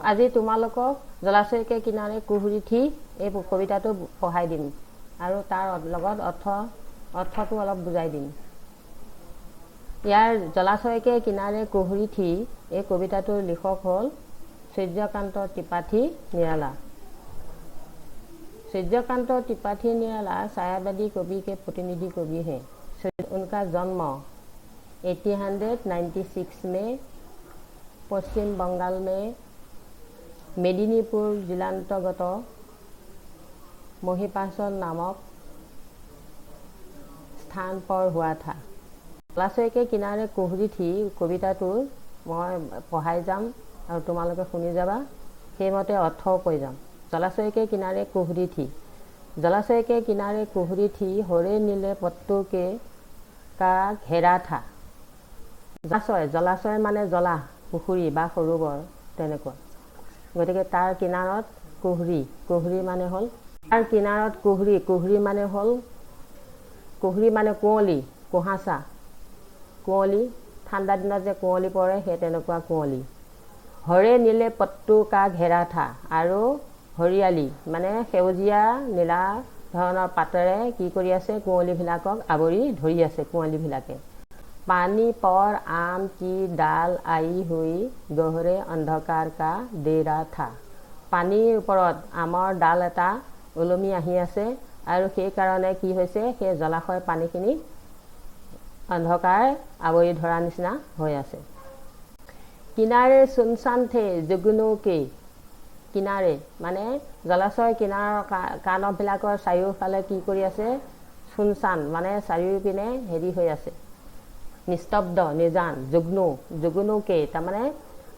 আজি তোমালোকক জলাশয়কে কিনাৰে কুহুৰি থি এই কবিতাটো পঢ়াই দিম আৰু তাৰ লগত অৰ্থটো অলপ বুজাই দিম। ইয়াৰ জলাশয়কে কিনাৰে কুহুৰি থি এই কবিতাটোৰ লিখক হ'ল সূৰ্যকান্ত ত্ৰিপাঠী निराला। सूर्यकांत त्रिपाठी निराला छायावादी कवि के प्रतिनिधि कवि हैं। उनका जन्म 1896 में पश्चिम बंगाल में मेदिनीपुर जिलांतर्गत महिपासल नामक स्थान पर हुआ था। जलाशय के किनारे कुहुरी थी कविताটোৰ মই পঢ়াই যাম আৰু তোমালোকে শুনি যাবা, সেইমতে অৰ্থও কৈ যাম। जलाशय के किनारे कुहुरी थी। जलाशय के किनारे कुहुरी थी हरे नीले पत्तों के का घेरा था। जलाशय माने जला पुखुरी बा सरोवर तेनेকুৱা। गतिके तार किनारत कुहुरी माने हल तार किनारत कुहुरी माने हल कुहुरी माने कुঁৱলী कुहासा कुঁৱলী ঠাণ্ডা দিনত যে কুঁৱলী পৰে সেই তেনেকুৱা কুঁৱলী। हरे नीले पत्तों का घेरा था আৰু हरियाली माने सेउजिया नीला धৰণৰ पातेৰে কি কৰি আছে কুঁৱলীবিলাকক আৱৰি ধৰি আছে কুঁৱলীবিলাকে। पानी पर आम की डाल आई हुई गहरे अंधकार का डेरा था। पानीर ওপৰত আমৰ ডাল এটা ওলমি আহি আছে আৰু সেই কাৰণে কি হৈছে সেই জলাশয় পানীখিনি অন্ধকাৰ আৱৰি ধৰা নিচিনা হৈ আছে। किनारे सुनसान थे जुगनू के किनारे माने जलाशय किनार कानবিলাকৰ চাৰিওফালে কি কৰি আছে सुनसान माने চাৰিওপিনে হেৰি হৈ আছে নিস্তব্ধ নিজান। जुगनू के তাৰমানে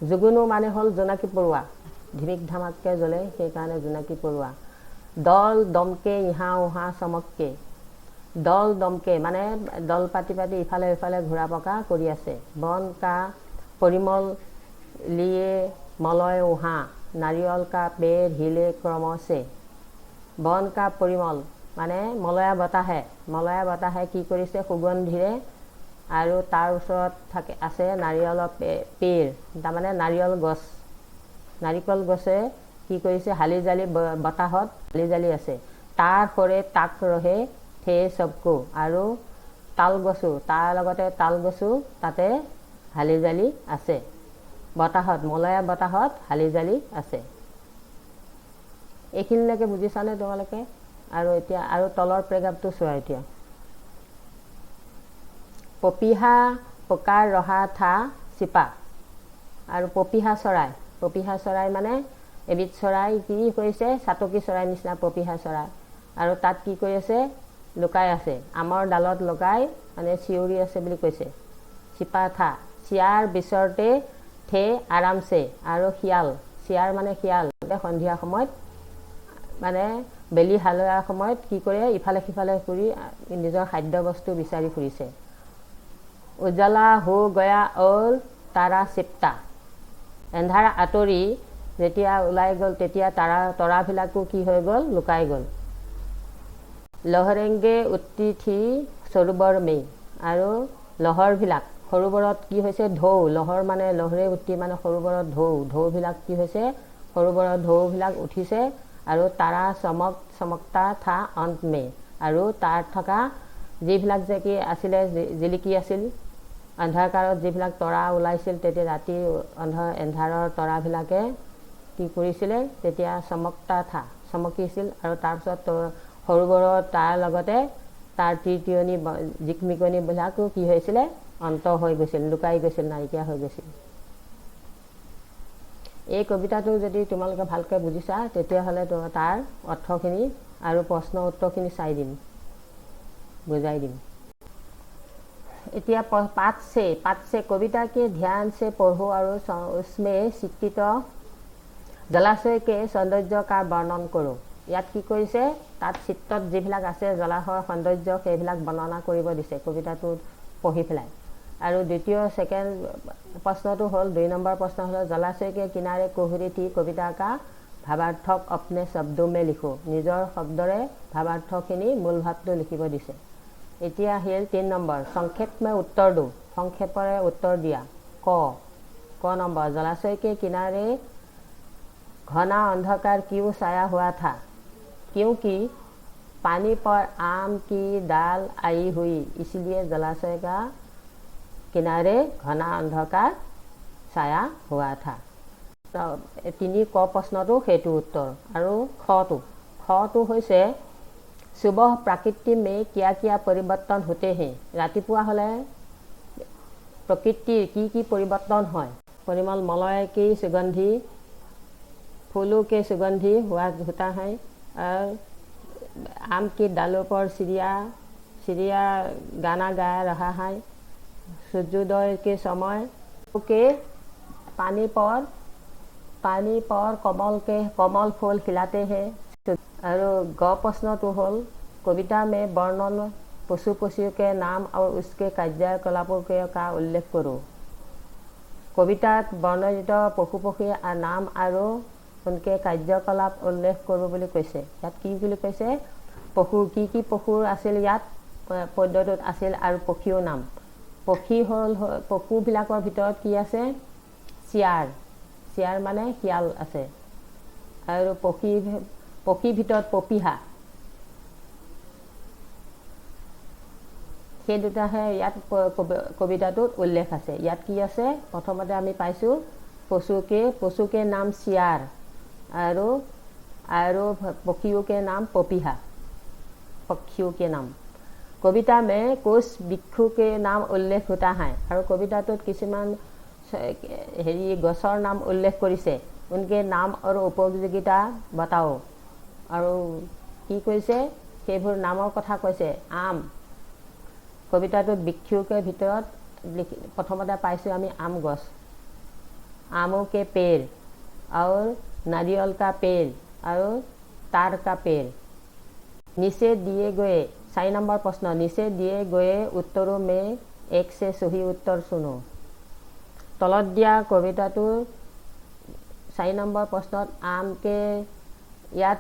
जुगनू মানে হল জোনাকী পৰুৱা ধিমিক ধামাককে জ্বলে সেইকাৰণে জোনাকী পৰুৱা। দল দমকে ইহা উহা চমককে দল দমকে মানে দল পাতি পাতি ইফালে ইফালে ঘূৰা পকা কৰি আছে। বন কা परिमल लिए मलय उहा नारियल का पेड़ हिले क्रम से। बन का परिमल माने मलया बताहे की करिছে सुगंधिरे আৰু তাৰ ওচৰত থাকে আছে নাৰিয়লৰ পেৰ তাৰমানে নাৰিকল গছে কি কৰিছে হালি জালি বতাহত হালি জালি আছে। তাৰ সৰে তাক ৰহে থে সবকো আৰু তাল গছু তাৰ লগতে তাল গছু তাতে হালি জালি আছে বতাহত মলয়া বতাহত হালি জালি আছে। এইখিনিলৈকে বুজিছানে তোমালোকে? আৰু এতিয়া আৰু তলৰ প্ৰেগাপটো চোৱা। এতিয়া পপিহা পকাৰ ৰহা থা চিপা আৰু পপিহা চৰাই মানে এবিধ চৰাই কি কৰিছে চাতকী চৰাই নিচিনা পপিহা চৰাই আৰু তাত কি কৰি আছে লুকাই আছে আমৰ ডালত লগাই মানে চিঞৰি আছে বুলি কৈছে। চিপা থা চিয়াৰ বিচৰতে থে আৰামছে আৰু চিয়াৰ মানে শিয়াল সন্ধিয়া সময়ত মানে বেলি হালোৱাৰ সময়ত কি কৰে ইফালে সিফালে কৰি নিজৰ খাদ্য বস্তু বিচাৰি ফুৰিছে। উজালা হো গয়া অল তাৰা চিপ্তা এন্ধাৰ আঁতৰি যেতিয়া ওলাই গ'ল তেতিয়া তৰাবিলাকো কি হৈ গ'ল লুকাই গ'ল। লহৰেংগে উত্তি থি সৰোবৰ মে আৰু লহৰবিলাক সৰোবৰত কি হৈছে ঢৌ লহৰ মানে লহৰে উঠি মানে সৰোবৰত ঢৌবিলাক কি হৈছে সৰোবৰত ঢৌবিলাক উঠিছে আৰু তাৰা চমকতা থা অন্ত মে আৰু তাত থকা যিবিলাক যে কি আছিলে জিলিকি আছিল অন্ধাকাৰত যিবিলাক তৰা ওলাইছিল তেতিয়া ৰাতি এন্ধাৰৰ তৰাবিলাকে কি কৰিছিলে তেতিয়া চমকতা থা চমকিছিল আৰু তাৰপিছত সৰোবৰত তাৰ লগতে তাৰ টিটিয়নি জিকমিকনিবিলাকো কি হৈছিলে অন্ত হৈ গৈছিল লুকাই গৈছিল নাইকিয়া হৈ গৈছিল। এই কবিতাটো যদি তোমালোকে ভালকৈ বুজিছা তেতিয়াহ'লে তাৰ অৰ্থখিনি আৰু প্ৰশ্ন উত্তৰখিনি চাই দিম বুজাই দিম। এতিয়া पाठ से कविता के ध्यान से पढ़ो और उसमें चित्रित जलाशय के सौंदर्य का वर्णन करो। ইয়াত কি কৰিছে তাত চিত্ৰত যিবিলাক আছে জলাশয়ৰ সৌন্দৰ্য সেইবিলাক বৰ্ণনা কৰিব দিছে কবিতাটো পঢ়ি পেলাই। আৰু দ্বিতীয় सेकेंड प्रश्नটো হ'ল 2 নম্বৰ प्रश्न হ'ল जलाशय के किनारे कुहुरी थी कविता का भावार्थक अपने शब्दों में लिखो। নিজৰ শব্দৰে ভাৱাৰ্থখিনি মূল ভাৱটো লিখিব দিছে। এতিয়া হেল 3 নম্বৰ সংক্ষেপ में उत्तर दो সংক্ষেপৰে उत्तर দিয়া। ক নম্বৰ जलाशय के किनारे घना अंधकार क्यों छाया हुआ था? क्योंकि पानी पर आम की डाल आई हुई, इसलिए जलाशय का किनारे घना अंधकार छाया हुआ था। 3 ক প্ৰশ্নটো সেইটো উত্তৰ। আৰু খটো হৈছে सुबह प्रकृति में क्या क्या परिवर्तन होते हैं? रातिपुৱা हले प्रकृतिर की परिवर्तन है? परिमल मलय की सुगंधी, फूलों के सुगंधी होता है, और आम की डालों पर चिड़िया गाना गा रहा है। सूर्योदय के समय के पानी पर कमल फूल खिलाते हैं। और ग प्रश्नটো हल कविता में वर्णन पशु पक्षियों के नाम और उसके कार्यकलापों का उल्लेख करो। कवितात वर्णित पशु पक्षीर नाम और उनके कार्यकलाप उल्लेख करो बुली कैसे। यात की बुली कैसे पशु की पशुर आसिल यात पद्यटुत आसिल और पक्षीओ नाम। पक्षी हल पशुभिलाकर भितरत की आछे चियार माने शियाल आछे। और पक्षी भितरत पपीहा, সেই দুটাহে ইয়াত কবিতাটোত উল্লেখ আছে। ইয়াত কি আছে প্ৰথমতে আমি পাইছোঁ पशु के नाम चियार और पक्षियों के नाम पपीहा। पक्षियों के नाम कविता में कुछ वृक्षों के नाम उल्लेख होता है। और कविताটোত কিছুমান हेरी गछर नाम उल्लेख करिছে। उनके नाम और उपयोगिता बताओ। और की कैसे সেইবোৰ नाমৰ কথা कैसे। आम कविताটোত वृक्षों भितरत प्रथमते पाइছোঁ आमी आम गछ, आमों के पेड़ और नारियल का पेड़ और तार का पेड़। नीचे दिए गए 4 नंबर प्रश्न, नीचे दिए गए उत्तरों में एक से सही उत्तर सुनो। तলত दिया कविताটোৰ 4 নম্বৰ প্ৰশ্নত आम के ইয়াত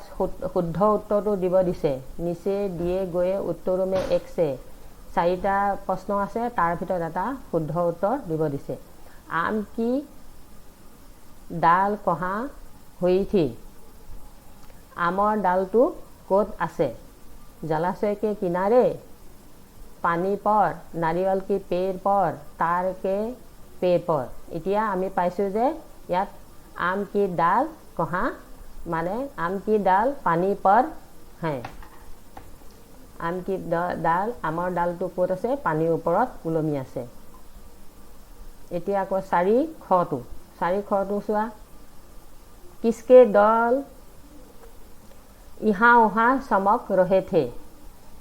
শুদ্ধ উত্তৰটো দিব দিছে। নিচে দিয়ে গয়ে উত্তৰৰ में एक से 4টা প্ৰশ্ন আছে, তাৰ ভিতৰত এটা শুদ্ধ উত্তৰ দিব দিছে। आम की डाल कहाँ हुई थी? आমৰ डालটো ক'ত আছে? जलाशय के किनारे, पानी पर, नारियल की पेड़ पर, तार के पेड़ पर। এতিয়া আমি পাইছোঁ যে ইয়াত आम की डाल कहाँ माने आम की डाल पानी पर है। आम की डाल आমৰ डालটো ক'ত আছে? পানীৰ ওপৰত ওলমি আছে। এতিয়া আকৌ 4 খটো চোৱা। किसके दल यहाँ वहाँ चमक रहे थे?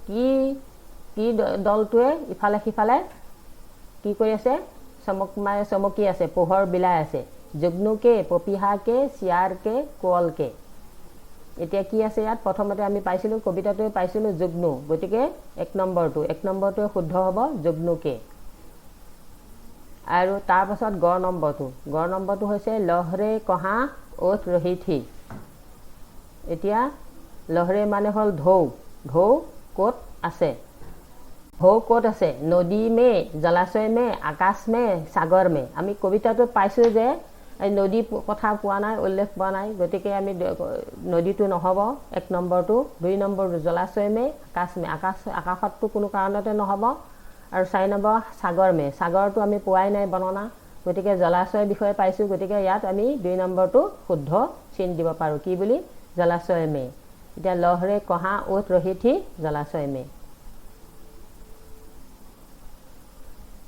की दलটোৱে ইফালে সিফালে কি কৰি আছে? চমকি আছে, পোহৰ বিলাই আছে। जुगनू के, पपीहा के, चियार के, कोयल के। এতিয়া কি আছে ইয়াত? প্ৰথমতে আমি পাইছিলোঁ কবিতাটোৱে পাইছিলোঁ जुगनू, গতিকে 1 নম্বৰটোৱে শুদ্ধ হ'ব जुगनू के। और तार पाছত ग নম্বৰটো হৈছে लहरे कहाँ ओत रही थी। এতিয়া लहरे माने हल ढौ ক'ত আছে? ढौ ক'ত আছে? नदी में, जलाशय में, आकाश में, सागर में। আমি কবিতাটো পাইছোঁ যে नदी कथा পোৱা নাই, उल्लेख পোৱা নাই, গতিকে আমি নদীটো নহ'ব 1 নম্বৰটো। 2 নম্বৰ जलाशय में, आकाश में, आकाशতো কোনো কাৰণতে নহ'ব। और 4 নম্বৰ সাগৰটো আমি পোৱাই নাই বৰ্ণনা, গতিকে জলাশয়ৰ বিষয়ে পাইছোঁ, গতিকে ইয়াত আমি 2 নম্বৰটো শুদ্ধ চিন দিব পাৰোঁ। কি বুলি? जलाशय में। এতিয়া लहरे कहाँ ओत रही थी? जलाशय में।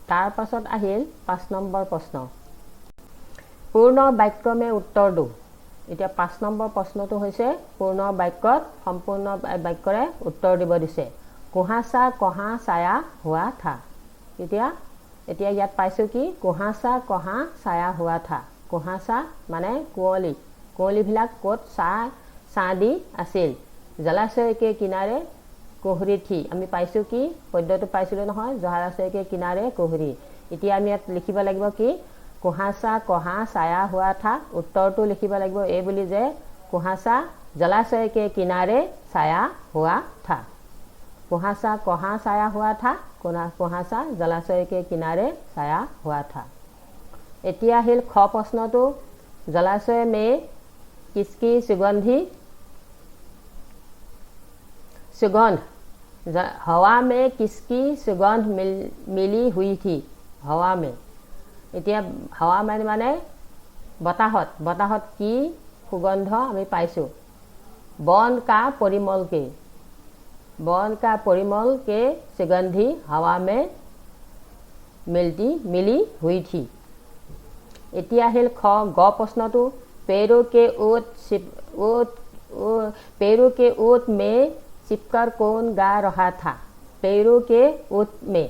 तार पाছত আহিল 5 নম্বৰ প্ৰশ্ন, पूर्ण वाक्य में उत्तर दो। এতিয়া 5 নম্বৰ প্ৰশ্নটো হৈছে पूर्ण वाक्যত সম্পূৰ্ণ বাক্যৰে উত্তৰ দিব দিছে। কুহাসা কহা ছায়া हुआ था। এতিয়া ইয়াত পাইছোঁ কি? কুহাসা কহা ছায়া हुआ था। কুহাসা মানে কুঁৱলীবিলাক ক'ত ছাঁ দি আছিল। জলাশয় के किनारे कोहरी थी। আমি পাইছোঁ কি? পদ্যটো পাইছিলোঁ নহয়, জলাশয় के किनारे कोहरी। এতিয়া আমি ইয়াত লিখিব লাগিব কি? कुहासा कहाँ छाया हुआ था। उत्तरটো লিখিব লাগিব এই বুলি যে कुहासा जलाशय के किनारे छाया हुआ था। कुहासा कहाँ छाया हुआ था? कुहासा जलाशय के किनारे छाया हुआ था। এতিয়া আহিল খ প্ৰশ্নটো, जलाशय में किसकी सुगंधी सुगंध हवा में किसकी सुगंध मिली हुई थी हवा में এতিয়া हवा माने बताहत की सुगंध आमी पाइছো वन का परिमल के सुगंधी हवा में मिली हुई थी এতিয়া हिल ख ग प्रश्नটো पेड़ों के ओट में चिपकर कौन गा रहा था पेड़ों के ओट में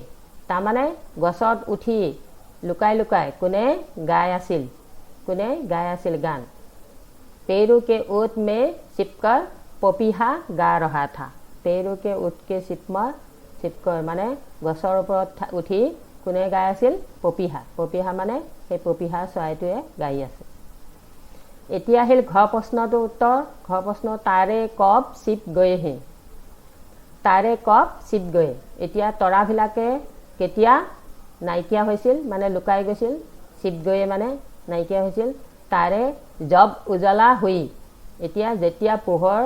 तामाने गছত उठी लुकाई कोने गाय आसिल गान पेड़ों के ओट में चिपकर पपीहा गा रहा था पेड़ों के ओट के चिपकर माने गছৰ ওপৰত उठी কোনে গাই আছিল পপীহা মানে সেই পপীহা চৰাইটোৱে গাই আছে এতিয়া আহিল ঘ প্ৰশ্নটো উত্তৰ ঘ প্ৰশ্ন তাৰে কপ চিপ গয়ে এতিয়া তৰাবিলাকে কেতিয়া নাইকিয়া হৈছিল মানে লুকাই গৈছিল চিপ গয়ে মানে নাইকিয়া হৈছিল তাৰে জব উজালা हुई এতিয়া যেতিয়া পোহৰ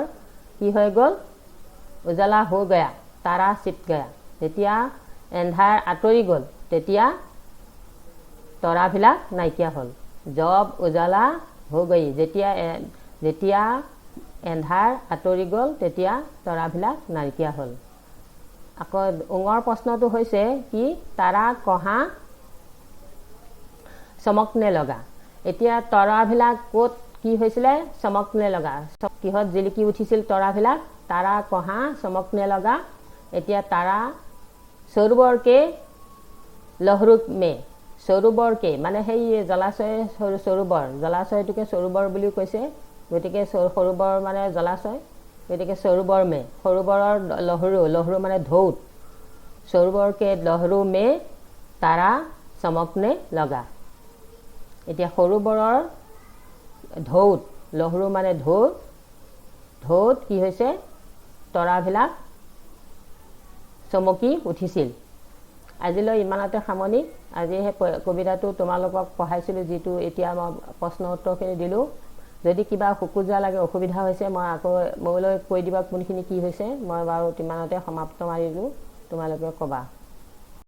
কি হৈ গল উজালা हो गया तारा छिप गया যেতিয়া এন্ধাৰ আঁতৰি গল তেতিয়া তৰাবিলাক নাইকিয়া হল জব উজালা हो गई যেতিয়া এন্ধাৰ আঁতৰি গল তেতিয়া তৰাবিলাক নাইকিয়া হল আকৌ উঙৰ প্ৰশ্নটো হৈছে কি তাৰা কহা চমকনে লগা এতিয়া তৰাবিলাক ক'ত কি হৈছিলে চমকনে লগা কিহত জিলিকি উঠিছিল তৰাবিলাক तारा कहा चमकने लगा এতিয়া तारा सरोवर के लहरों में सरोवर के माने हे जलाशय जलाशयटुके सरोवर বুলি কৈছে গতিকে सरोवर माने जलाशय গতিকে सरोवर में सरोवरर लहरो माने ढौत सरोवर के लहरों में तारा चमकने लगा এতিয়া सरोवरर ढौत लहरो माने ढौत কি হৈছে তৰাবিলাক চমকি উঠিছিল আজিলৈ ইমানতে সামনি আজি হে কবিতাটো তোমালোকক পঢ়াইছিলো যেটো এতিয়া মই প্ৰশ্ন উত্তৰখিনি দিলো যদি কিবা খুকুজা লাগে অসুবিধা হৈছে মই আকৌ মোলৈ কৈ দিবা কোনখিনি কি হৈছে মই বাৰু ইমানতে সমাপ্ত মাৰিলো তোমালোকে কবা